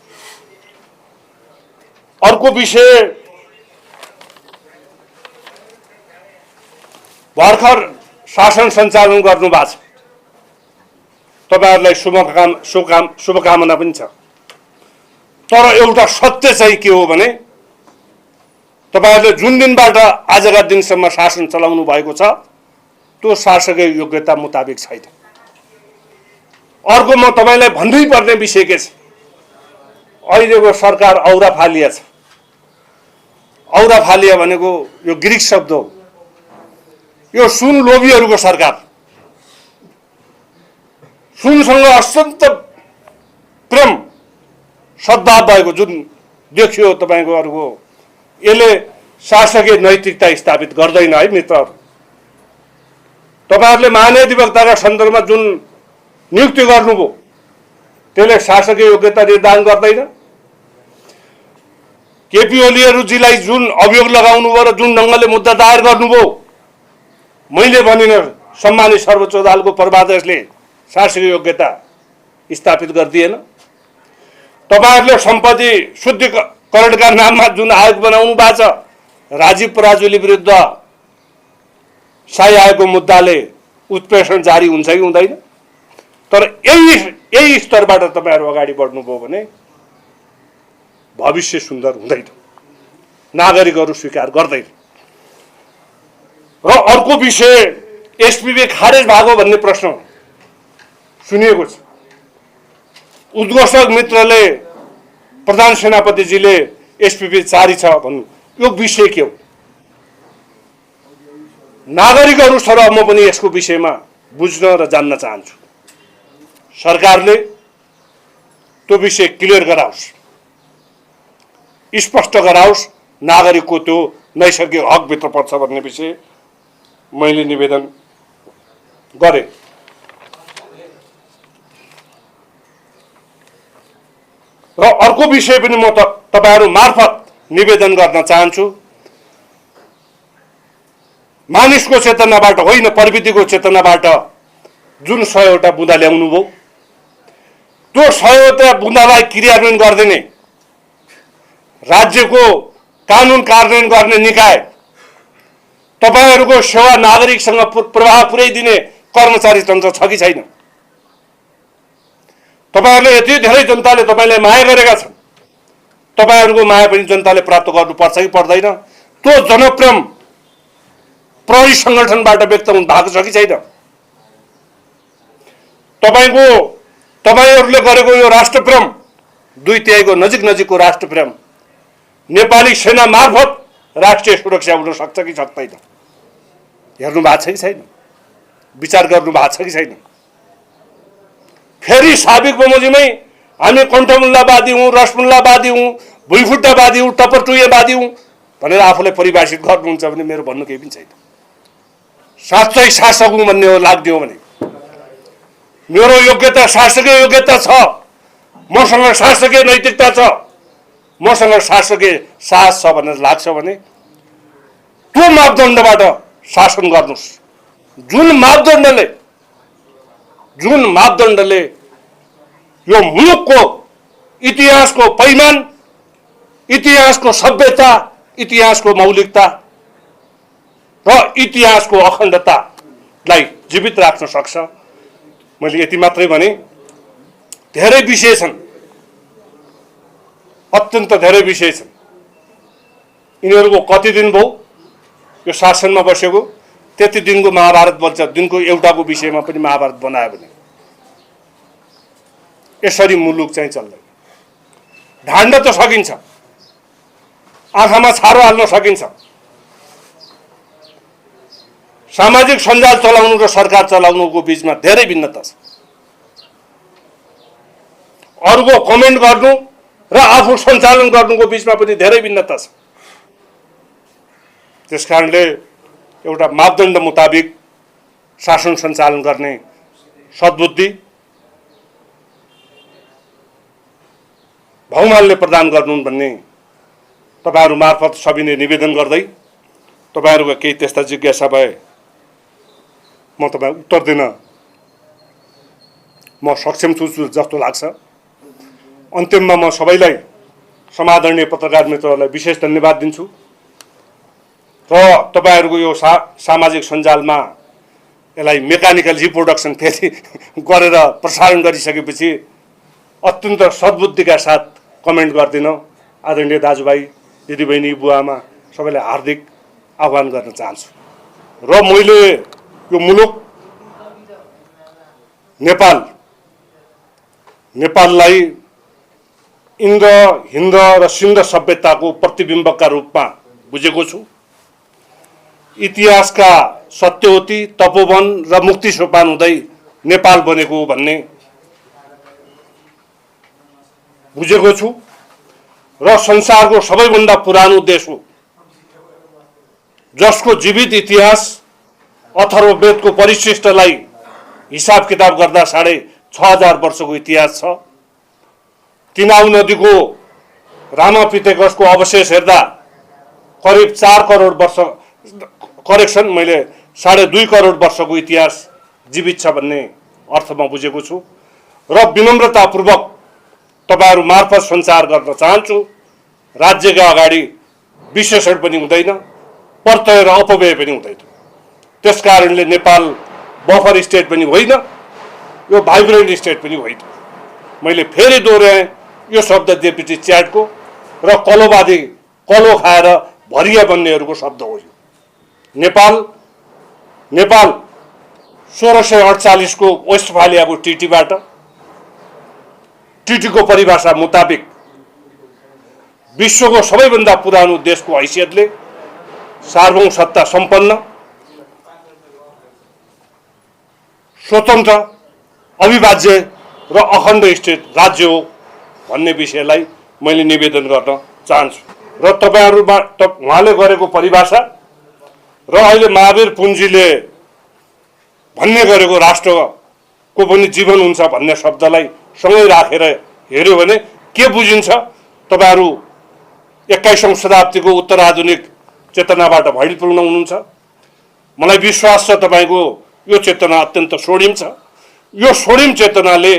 अर्को विषय भर्खर शासन सञ्चालन गर्नु भएको छ, तपाईहरुलाई शुभकामना पनि छ। तर एउटा सत्य चाहिँ के हो भने तपाईहरुले जुन दिनबाट आजका दिनसम्म शासन चलाउनु भएको छ त्यो शासकीय योग्यता मुताबिक छैन। अर्को म तपाईलाई भन्नै पर्ने विषय के छ, अहिलेको सरकार औरा फालिया छ। औरा फालिया भनेको यो ग्रीक शब्द हो, यो सुन लोभीहरूको सरकार। सुनसँग अत्यन्त प्रेम सद्भाव भएको जुन देखियो तपाईको, यसले शासकीय नैतिकता स्थापित गर्दैन है मित्रहरू। तपाईहरुले महाधिवक्ताका सन्दर्भमा जुन नियुक्ति गर्नुभयो त्यसले शासकीय योग्यता निर्धारण गर्दैन। केपी ओलीजीलाई जुन अभियोग लगाउनु भयो र जुन ढङ्गले मुद्दा दायर गर्नुभयो, मैले भनिन सम्मानित सर्वोच्च अदालतको प्रवादेशले शासकीय योग्यता स्थापित गरिदिएन। तपाईहरुले सम्पत्ति शुद्धिकरणका नाममा जुन आयोग बनाउनु भएको छ, राजीव पराजुली विरुद्ध शाही आयोगको मुद्दाले उत्प्रेषण जारी हुन्छ कि हुँदैन? तर यही स्तरबाट तपाईहरु अगाडि बढ्नुभयो भने भविष्य सुन्दर हुँदैन, नागरिकहरू स्वीकार गर्दैन। र अर्को विषय एसपीबी खारेज भएको भन्ने प्रश्न सुनिएको छ। उद्घोषक मित्रले प्रधान सेनापतिजीले एसपीबी जारी छ भन्नु, यो विषय के हो? नागरिकहरू सरह म पनि यसको विषयमा बुझ्न र जान्न चाहन्छु। सरकारले त्यो विषय क्लियर गराओस्, स्पष्ट गराओस्, नागरिकको त्यो नैसर्गिक हकभित्र पर्छ भन्ने विषय मैले निवेदन गरेँ। र अर्को विषय पनि म तपाईहरु मार्फत निवेदन गर्न चाहन्छु। मानिसको चेतनाबाट होइन, प्रविधिको चेतनाबाट जुन 100वटा बुँदा ल्याउनु भयो, त्यो 100वटा बुँदालाई क्रियान्वयन गरिदिने राज्यको कानुन कार्यान्वयन गर्ने निकाय, तपाईहरुको सेवा नागरिकसँग प्रभाव पुर्याइदिने कर्मचारी तन्त्र छ कि छैन? तपाईहरुले यति धेरै जनताले तपाईलाई माया गरेका छन्, तपाईहरुको माया पनि जनताले प्राप्त गर्नुपर्छ कि पर्दैन? त्यो जनप्रेम प्रहरी संगठनबाट व्यक्त हुन भएको छ कि छैन? तपाईहरुले गरेको यो राष्ट्रप्रेम, 2/3 नजिकको राष्ट्रप्रेम नेपाली सेना मार्फत राष्ट्रिय सुरक्षा हुन सक्छ कि सक्दैन? हेर्नु भएको छ कि छैन? विचार गर्नु भएको छ कि छैन? फेरि साबिक बमोजिमै हामी कण्ठमुल्लावादी हौँ, रसमुल्लावादी हौँ, भुइँफुट्टावादी हौँ, टप्परटुइयावादी हौँ भनेर आफूलाई परिभाषित गर्नुहुन्छ भने मेरो भन्नु केही पनि छैन। साँच्चै शासक हुँ भन्ने हो लाग्दियो भने मेरो योग्यता शासकीय योग्यता छ, मसँग शासकीय नैतिकता छ, मसँग शासकीय साहस छ भनेर लाग्छ भने त्यो मापदण्डबाट शासन गर्नुस्। जुन मापदण्डले यो मुलुकको इतिहासको पैमान, इतिहासको सभ्यता, इतिहासको मौलिकता र इतिहासको अखण्डतालाई जीवित राख्न सक्छ। मैले यति मात्रै भने, धेरै विषय छन् अत्यन्त धेरै विषय छन्। यिनीहरूको कति दिन भयो यो शासनमा बसेको, त्यति दिनको महाभारत बन्छ। दिनको एउटाको विषयमा पनि महाभारत बनायो भने यसरी मुलुक चाहिँ चल्दैन। ढाड्न त सकिन्छ, आँखामा छारो हाल्न सकिन्छ। सामाजिक सञ्जाल चलाउनु र सरकार चलाउनुको बीचमा धेरै भिन्नता छ। अरूको कमेन्ट गर्नु र आफू सञ्चालन गर्नुको बीचमा पनि धेरै भिन्नता छ। त्यसकारणले एउटा मापदण्ड मुताबिक शासन सञ्चालन गर्ने सद्बुद्धि भौमालले प्रदान गर्नु भन्ने तपाईहरू मार्फत सविनय निवेदन गर्दै, तपाईहरूका केही त्यस्ता जिज्ञासा भए म तपाईँ उत्तर दिन म सक्षम छु जस्तो लाग्छ। अन्तिममा म सबैलाई, समादरणीय पत्रकार मित्रहरूलाई विशेष धन्यवाद दिन्छु र तपाईहरूको यो सामाजिक सञ्जालमा यसलाई मेकानिकल रिप्रोडक्सन फेरि गरेर प्रसारण गरिसकेपछि अत्यन्त सद्बुद्धिका साथ कमेन्ट गरिदिन आदरणीय दाजुभाइ, दिदीबहिनी, बुवामा सबैलाई हार्दिक आह्वान गर्न चाहन्छु। र मैले यो मुलुक नेपाललाई इन्द्र, हिन्द र सिन्ध सभ्यताको प्रतिबिम्बका रूपमा बुझेको छु। इतिहासका सत्यवती, तपोवन र मुक्ति सोपान हुँदै नेपाल बनेको भन्ने बुझेको छु र संसारको सबैभन्दा पुरानो देश हो जसको जीवित इतिहास अथर्ववेदको परिशिष्टलाई हिसाब किताब गर्दा 6500 वर्षको इतिहास छ। तिनाउ नदीको रामापितेकसको अवशेष हेर्दा करिब 4 करोड वर्ष, करेक्सन, मैले 2.5 करोड वर्षको इतिहास जीवित छ भन्ने अर्थमा बुझेको छु र विनम्रतापूर्वक तपाईहरू मार्फत सञ्चार गर्न चाहन्छु। राज्यका अगाडि विशेषण पनि हुँदैन, प्रत्यय र अपव्यय पनि हुँदैन। त्यसकारणले नेपाल बफर स्टेट पनि होइन, यो भाइब्रेन्ट स्टेट पनि होइन। मैले फेरि दोहोऱ्याएँ, यो शब्द डेपुटी च्याटको र कलोवादी, कलो खाएर भरिया बन्नेहरूको शब्द हो। यो नेपाल 1648 को वेस्टफालियाको ट्रिटीबाट, ट्रिटीको परिभाषा मुताबिक विश्वको सबैभन्दा पुरानो देशको हैसियतले सार्वभौम सत्ता सम्पन्न, स्वतन्त्र, अविभाज्य र अखण्ड स्टेट राज्य हो भन्ने विषयलाई मैले निवेदन गर्न चाहन्छु। र उहाँले गरेको परिभाषा र अहिले महावीर पुञ्जीले भन्ने गरेको राष्ट्रको पनि जीवन हुन्छ भन्ने शब्दलाई सँगै राखेर हेर्यो भने के बुझिन्छ? तपाईहरू 21औं शताब्दीको उत्तराधुनिक चेतनाबाट भइपूर्ण हुनुहुन्छ। मलाई विश्वास छ तपाईको यो चेतना अत्यन्त स्वर्णिम छ। यो स्वर्णिम चेतनाले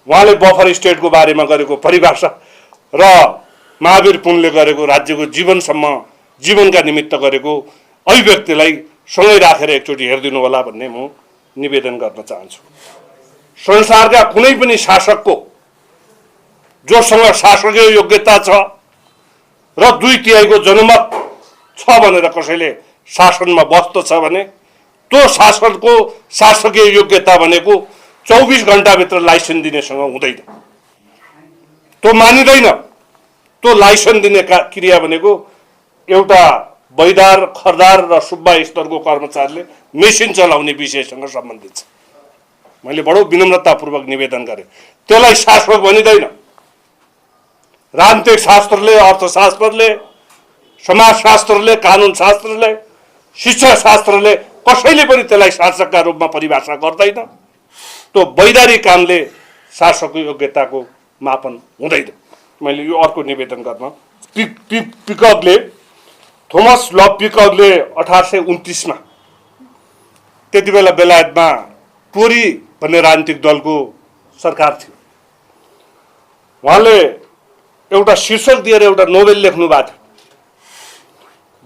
उहाँले बफर स्टेटको बारेमा गरेको परिभाषा र महावीर पुनले गरेको राज्यको जीवनका निमित्त गरेको अभिव्यक्तिलाई सँगै राखेर एकचोटि हेरिदिनु होला भन्ने म निवेदन गर्न चाहन्छु। संसारका कुनै पनि शासकको जोसँग शासकीय योग्यता छ र 2/3 जनमत छ भनेर कसैले शासनमा बस्दछ भने त्यो शासनको शासकीय योग्यता भनेको 24 घण्टाभित्र लाइसेन्स दिनेसँग हुँदैन, त्यो मानिँदैन। त्यो लाइसेन्स दिने क्रिया भनेको एउटा बैदार, खरदार र सुब्बा स्तरको कर्मचारीले मेसिन चलाउने विषयसँग सम्बन्धित छ। मैले बडो विनम्रतापूर्वक निवेदन गरेँ, त्यसलाई शासक भनिँदैन। राजनीतिक शास्त्रले, अर्थशास्त्रले, समाजशास्त्रले, कानुन शास्त्रले, शिक्षा शास्त्रले कसैले पनि त्यसलाई शासकका रूपमा परिभाषा गर्दैन। त्यो वैधानिक कामले शासकको योग्यताको मापन हुँदैन। मैले यो अर्को निवेदन गर्न, पिकअपले, थोमस लभ पिकअपले 1829 मा त्यति बेला बेलायतमा टोरी भन्ने राजनीतिक दलको सरकार थियो। उहाँले एउटा शीर्षक दिएर एउटा नोभेल लेख्नु भएको थियो,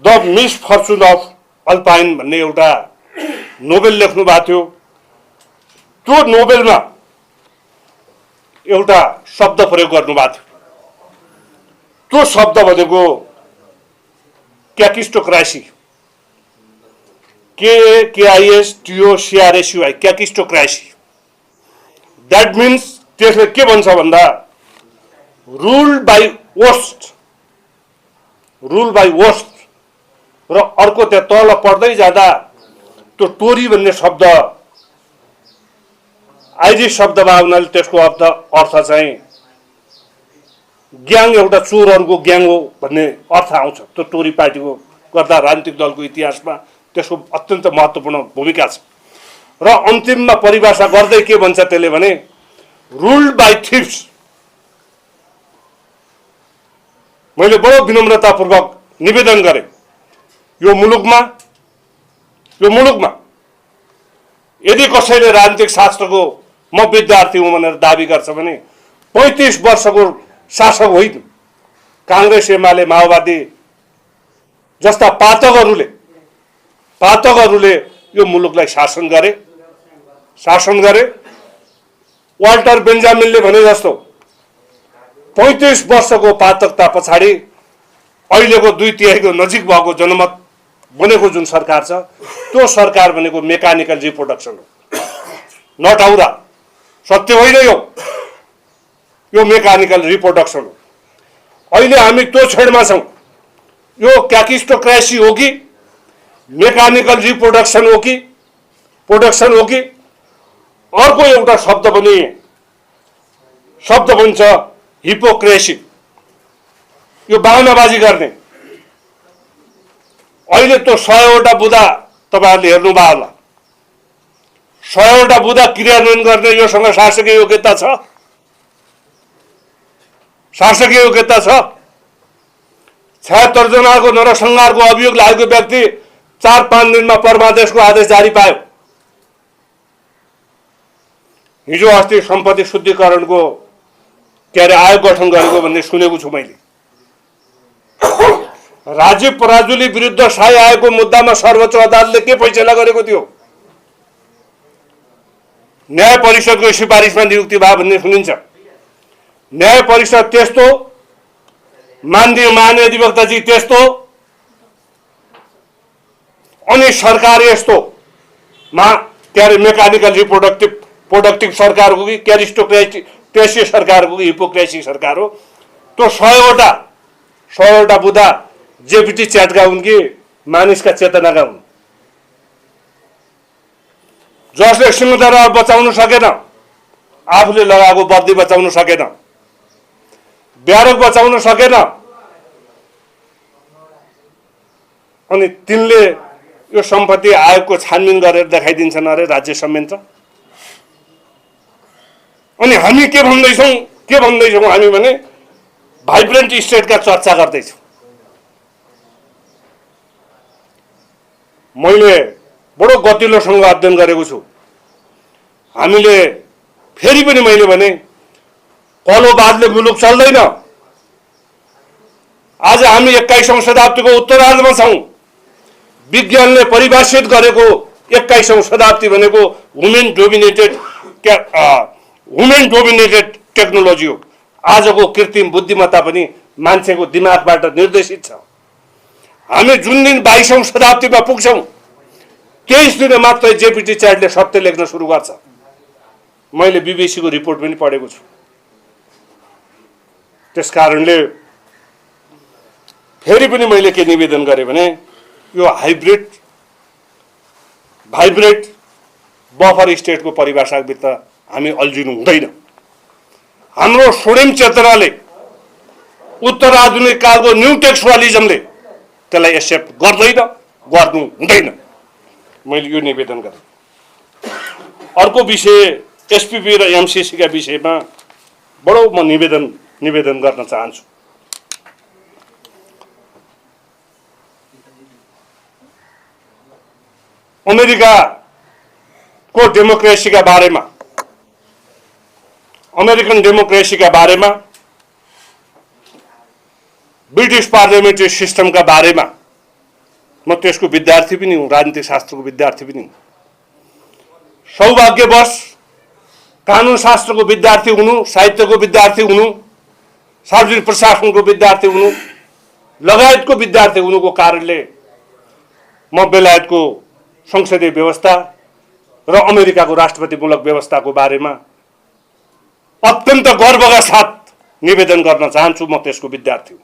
द मिसफर्चुन अफ अल्पाइन भन्ने एउटा नोभेल लेख्नु भएको थियो। त्यो नोभेलमा एउटा शब्द प्रयोग गर्नु भएको थियो, त्यो शब्द भनेको क्याकिस्टोक्रासी, KAKISTOCRACY, क्याकिस्टोक्रासी। द्याट मिन्स त्यसले के भन्छ भन्दा rule by worst, rule by worst. र अर्को त्यहाँ तल पढ्दै जाँदा त्यो टोरी भन्ने शब्द आइरिस शब्दमा हुनाले त्यसको अर्थ चाहिँ ग्याङ, एउटा चोरहरूको ग्याङ हो भन्ने अर्थ आउँछ। त्यो टोरी पार्टीको गर्दा राजनीतिक दलको इतिहासमा त्यसको अत्यन्त महत्त्वपूर्ण भूमिका छ। र अन्तिममा परिभाषा गर्दै के भन्छ त्यसले भने रुल्ड बाई थिप्स। मैले बडो विनम्रतापूर्वक निवेदन गरेँ, यो मुलुकमा यदि कसैले राजनीतिक शास्त्रको म विद्यार्थी हुँ भनेर दाबी गर्छ भने 35 वर्षको शासक होइन, काङ्ग्रेस, एमाले, माओवादी जस्ता पातकहरूले यो मुलुकलाई शासन गरे। वाल्टर बेन्जामिनले भने जस्तो 35 वर्षको पातकता पछाडि अहिलेको 2/3 नजिक भएको जनमत बनेको जुन सरकार छ, त्यो सरकार भनेको मेकानिकल रिप्रोडक्सन हो, नट आउरा। सत्य होइन यो मेकानिकल रिप्रोडक्सन हो। अहिले हामी त्यो क्षणमा छौँ। यो क्याकिस्टोक्रासी हो कि मेकानिकल रिप्रोडक्सन हो कि अर्को एउटा शब्द पनि छ हिपोक्रेसी, यो बाहुनाबाजी गर्ने। अहिले त्यो 100वटा बुँदा तपाईँहरूले हेर्नुभयो होला, 100वटा बुँदा क्रियान्वयन गर्ने योसँग शासकीय योग्यता छ? 76 जनाको नरसंहारको अभियोग लागेको व्यक्ति 4-5 दिनमा परमादेशको आदेश जारी पायो। हिजो अस्ति सम्पत्ति शुद्धिकरणको आयोग गठन गरेको भन्ने सुनेको छु मैले। राजीव पराजुली विरुद्ध साई आएको मुद्दामा सर्वोच्च अदालतले के फैसला गरेको थियो? न्याय परिषदको सिफारिसमा नियुक्ति भयो भन्ने सुनिन्छ। न्याय परिषद त्यस्तो, माननीय महाधिवक्ताजी त्यस्तो, अनि सरकार यस्तो। मेकानिकल प्रोडक्टिभ सरकार हो कि क्यारिस्टोक्रेसी सरकार हो कि हिपोक्रेसी सरकार हो? त्यो 100वटा बुँदा जेपीटी च्याटका हुन् कि मानिसका चेतनाका हुन्? जसले सिंहदरबार बचाउन सकेन, आफूले लगाएको बर्दी बचाउन सकेन, ब्यारक बचाउन सकेन, अनि तिनले यो सम्पत्ति आयोगको छानबिन गरेर देखाइदिन्छन् अरे राज्य संयन्त्र। अनि हामी के भन्दैछौँ हामी भने भाइब्रेन्ट स्टेटका चर्चा गर्दैछौँ। मैले बडो गतिलोसँग अध्ययन गरेको छु। हामीले फेरि पनि मैले भने कलोबादले मुलुक चल्दैन। आज हामी 21औं शताब्दीको उत्तरार्धमा छौँ। विज्ञानले परिभाषित गरेको 21औं शताब्दी भनेको वुमेन डोमिनेटेड टेक्नोलोजी हो। आजको कृत्रिम बुद्धिमत्ता पनि मान्छेको दिमागबाट निर्देशित छ। हामी जुन दिन 22औं शताब्दीमा पुग्छौँ, 23 दिन मात्रै जेपीटी च्याटले सत्य लेख्न सुरु गर्छ। मैले बीबीसीको रिपोर्ट पनि पढेको छु। त्यसकारणले फेरि पनि मैले के निवेदन गरेँ भने यो भाइब्रेट बफर स्टेटको परिभाषाभित्र हामी अल्झिनु हुँदैन। हाम्रो स्वर्णिम चेतनाले, उत्तराधुनिक कालको न्यू टेक्सुअलिजमले त्यसलाई एक्सेप्ट गर्दैन, गर्नु हुँदैन। मैले यो निवेदन गरेँ। अर्को विषय एसपीपी र एमसीसीका विषयमा बडो म निवेदन गर्न चाहन्छु। अमेरिकाको डेमोक्रेसीका बारेमा, अमेरिकन डेमोक्रेसीका बारेमा, ब्रिटिश पार्लियामेन्ट्री सिस्टमका बारेमा म त्यसको विद्यार्थी पनि हुँ, राजनीतिक शास्त्रको विद्यार्थी पनि हुँ। सौभाग्यवश कानुन शास्त्रको विद्यार्थी हुनु, साहित्यको विद्यार्थी हुनु, सार्वजनिक प्रशासनको विद्यार्थी हुनु लगायतको विद्यार्थी हुनुको कारणले म बेलायतको संसदीय व्यवस्था र अमेरिकाको राष्ट्रपतिमूलक व्यवस्थाको बारेमा अत्यन्त गर्वका साथ निवेदन गर्न चाहन्छु। म त्यसको विद्यार्थी हुँ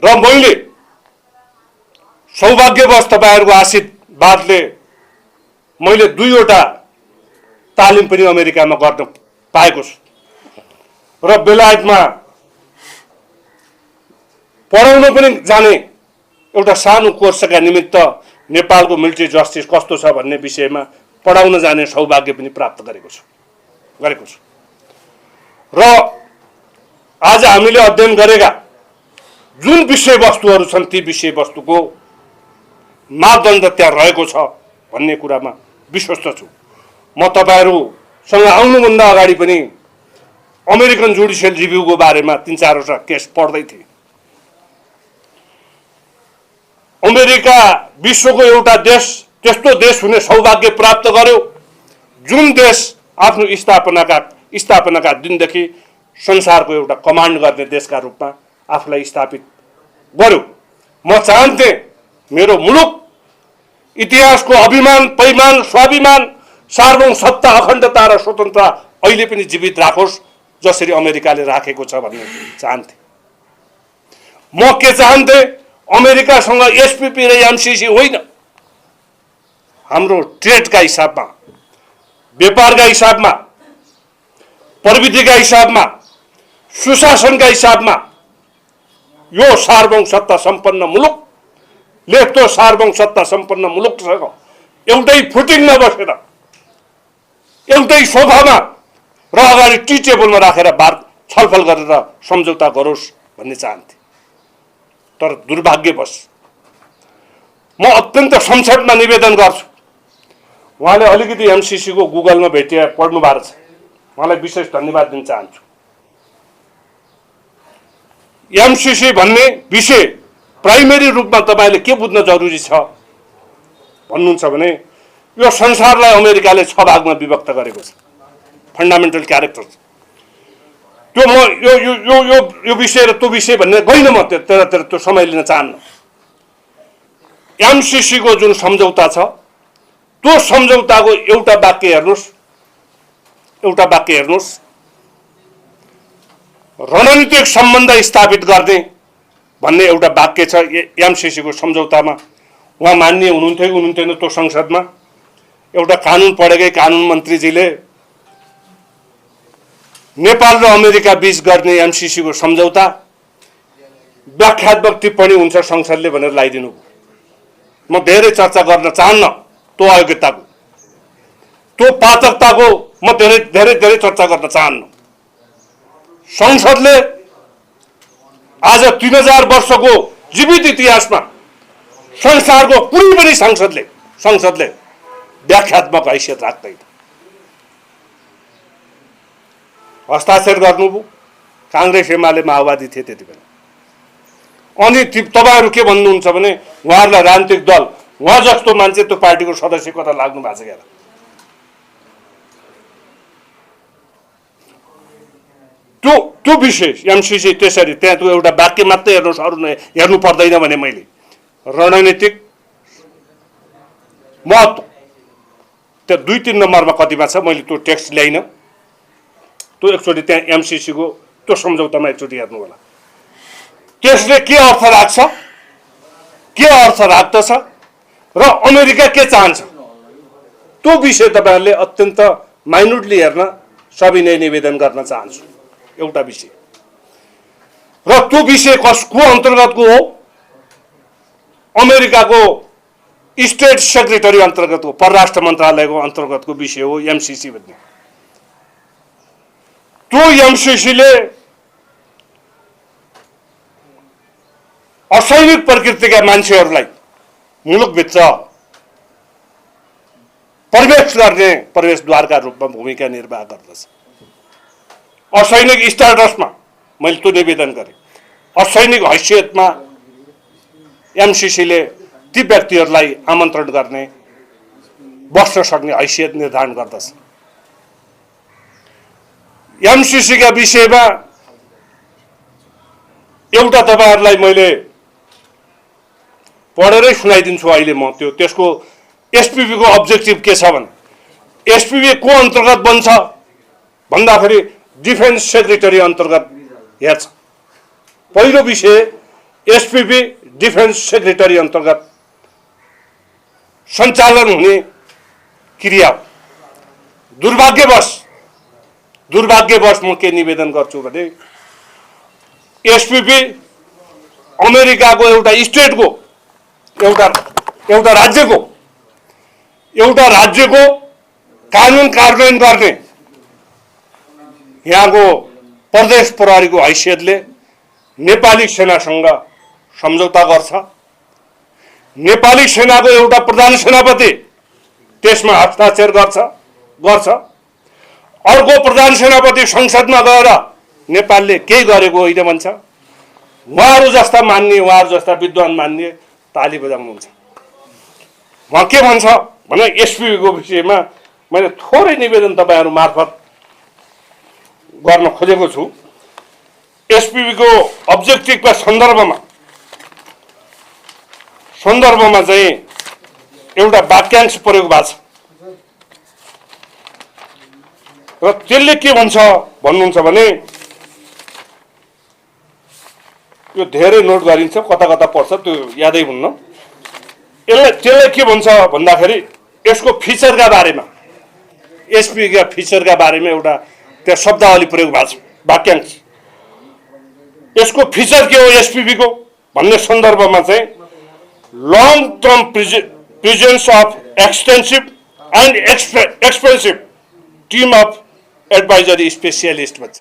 र मैले सौभाग्यवश तपाईँहरूको आशीर्वादले मैले 2वटा तालिम पनि अमेरिकामा गर्न पाएको छु र बेलायतमा पढाउन पनि जाने एउटा सानो कोर्सका निमित्त नेपालको मिलिट्री जस्टिस कस्तो छ भन्ने विषयमा पढाउन जाने सौभाग्य पनि प्राप्त गरेको छु र आज हामीले अध्ययन गरेका जुन विषयवस्तुहरू छन् ती विषयवस्तुको मापदण्ड त्यहाँ रहेको छ भन्ने कुरामा विश्वस्त छु। म तपाईहरुसँग आउनुभन्दा अगाडि पनि अमेरिकन जुडिसियल रिभ्यूको बारेमा 3-4वटा केस पढ्दै थिएँ। अमेरिका विश्वको एउटा देश त्यस्तो देश हुने सौभाग्य प्राप्त गर्यो जुन देश आफ्नो स्थापनाका दिनदेखि संसारको एउटा कमान्ड गर्ने देशका रूपमा आफूलाई स्थापित गर्यो। म चाहन्थे मेरो मुलुक इतिहासको अभिमान पैमान स्वाभिमान सार्वभौम सत्ता अखण्डता र स्वतन्त्रता अहिले पनि जीवित राखोस् जसरी अमेरिकाले राखेको छ भन्ने चाहन्थे। म के चाहन्थे अमेरिकासँग एसपीपी र एमसीसी होइन, हाम्रो ट्रेडका हिसाबमा व्यापारका हिसाबमा प्रविधिका हिसाबमा सुशासनका हिसाबमा यो सार्वभौम सत्ता सम्पन्न मुलुकले त्यो सार्वभौम सत्ता सम्पन्न मुलुकसँग एउटै फुटिङमा बसेर एउटै सोफामा र अगाडि टी टेबलमा राखेर छलफल गरेर सम्झौता गरोस् भन्ने चाहन्थे। तर दुर्भाग्यवश म अत्यन्त संक्षेपमा निवेदन गर्छु। उहाँले अलिकति एमसीसी को गुगलमा भेटेर पढ्नु भएको छ, उहाँलाई विशेष धन्यवाद दिन चाहन्छु। एमसीसी भन्ने विषय प्राइमेरी रूपमा तपाईले के बुझ्न जरुरी छ भन्नुहुन्छ भने यो संसारलाई अमेरिकाले 6 भागमा विभक्त गरेको छ, फन्डामेन्टल क्यारेक्टर। त्यो म यो विषय र त्यो विषय भन्ने गइन म त्यो समय लिन चाहन्न। एमसीसी को जुन सम्झौता छ त्यो सम्झौताको एउटा वाक्य हेर्नुस्, रणनीतिक सम्बन्ध स्थापित गर्ने भन्ने एउटा वाक्य छ एमसीसी को सम्झौतामा। उहाँ मान्य हुनुहुन्थ्यो कि हुनुहुन्थेन त्यो संसदमा एउटा कानुन पढेकै कानुन मन्त्रीजीले नेपाल र अमेरिका बीच गर्ने एमसीसी को सम्झौता व्याख्यात्मक टिप्पणी हुन्छ संसदले भनेर लगाइदिनु। म धेरै चर्चा गर्न चाहन्न त्यो अयोग्यताको त्यो पाचकताको म धेरै चर्चा गर्न चाहन्न। संसदले आज 3000 वर्षको जीवित इतिहासमा संसारको कुनै पनि संसदले व्याख्यात्मक हैसियत राख्दैन। हस्ताक्षर गर्नुभयो कांग्रेस एमाले माओवादी थिए त्यति बेला। अनि तपाईहरु के भन्नुहुन्छ भने उहाँहरुलाई राजनीतिक दल उहाँ जस्तो मान्छे त्यो पार्टीको सदस्य कता लाग्नु भएको छ क्या। त्यो विषय एमसीसी त्यसरी त्यहाँ त्यो एउटा वाक्य मात्रै हेर्नुस्, अरु हेर्नु पर्दैन भने मैले रणनीतिक महत्व त्यो 2-3 नम्बरमा कतिमा छ मैले त्यो टेक्स्ट ल्याइन। त्यो एकचोटि त्यहाँ एमसीसी को त्यो सम्झौतामा एकचोटि हेर्नु होला। त्यसले के अर्थ राख्छ, के अर्थ राख्दछ र अमेरिका के चाहन्छ त्यो विषय तपाईहरुले अत्यन्त माइन्युटली हेर्न सविनय निवेदन गर्न चाहन्छु। एउटा विषय र त्यो विषय कसको अन्तर्गतको हो? अमेरिकाको स्टेट सेक्रेटरी अन्तर्गतको परराष्ट्र मन्त्रालयको अन्तर्गतको विषय हो एमसीसी भन्ने। त्यो एमसीसीले असैनिक प्रकृतिका मान्छेहरूलाई मुलुकभित्र प्रवेश गर्ने प्रवेशद्वारका रूपमा भूमिका निर्वाह गर्दछ। असैनिक स्ट्याटसमा मैले त्यो निवेदन गरेँ। असैनिक हैसियतमा एमसीसीले ती व्यक्तिहरूलाई आमन्त्रण गर्ने बस्न सक्ने हैसियत निर्धारण गर्दछ। एमसीसीका विषयमा एउटा तपाईहरुलाई मैले पढेरै सुनाइदिन्छु अहिले म त्यसको एसपीबी को अब्जेक्टिभ के छ भने एसपीबी को अन्तर्गत बन्छ भन्दाखेरि डिफेन्स सेक्रेटरी अन्तर्गत हेर्छ। पहिलो विषय एसपीबी डिफेन्स सेक्रेटरी अन्तर्गत सञ्चालन हुने क्रिया हो। दुर्भाग्यवश म के निवेदन गर्छु भने एसपीबी अमेरिकाको एउटा स्टेटको एउटा राज्यको कानुन कार्यान्वयन गर्ने यहाँको प्रदेश प्रहरीको हैसियतले नेपाली सेनासँग सम्झौता गर्छ। नेपाली सेनाको एउटा प्रधान सेनापति त्यसमा हस्ताक्षर गर्छ। अर्को प्रधान सेनापति संसदमा गएर नेपालले केही गरेको होइन भन्छ। उहाँहरू जस्ता मान्ने, उहाँहरू जस्ता विद्वान मान्ने ताली बजाउनुहुन्छ। उहाँ के भन्छ भने एसपीबी को विषयमा मैले थोरै निवेदन तपाईहरु मार्फत गर्न खोजेको छु। एसपीबी को अब्जेक्टिभका सन्दर्भमा चाहिँ एउटा वाक्यांश प्रयोग भएको छ र त्यसले के भन्छ भन्नुहुन्छ भने यो धेरै नोट गरिन्छ, कता कता पर्छ त्यो यादै हुन्न। त्यसले के भन्छ भन्दाखेरि यसको फिचरका बारेमा, एसपी का फिचरका बारेमा एउटा त्यहाँ शब्दावली प्रयोग भएको छ वाक्यांश। यसको फिचर के हो एसपीबी को भन्ने सन्दर्भमा चाहिँ long term presence of extensive and expensive team of advisory specialist भन्छ।